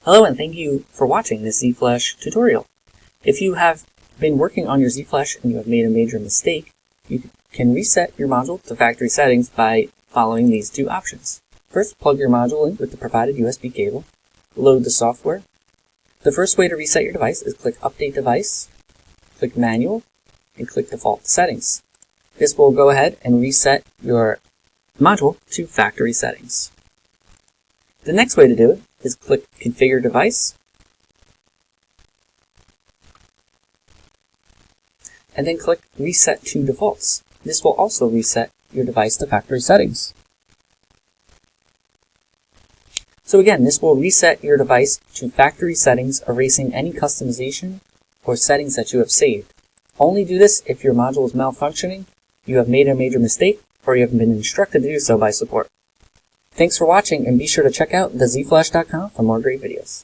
Hello and thank you for watching this Z-Flash tutorial. If you have been working on your Z-Flash and you have made a major mistake, you can reset your module to factory settings by following these two options. First, plug your module in with the provided USB cable. Load the software. The first way to reset your device is click Update Device, click Manual, and click Default Settings. This will go ahead and reset your module to factory settings. The next way to do it is click Configure Device, and then click Reset to Defaults. This will also reset your device to factory settings. So again, this will reset your device to factory settings, erasing any customization or settings that you have saved. Only do this if your module is malfunctioning, you have made a major mistake, or you have been instructed to do so by support. Thanks for watching, and be sure to check out thezflash.com for more great videos.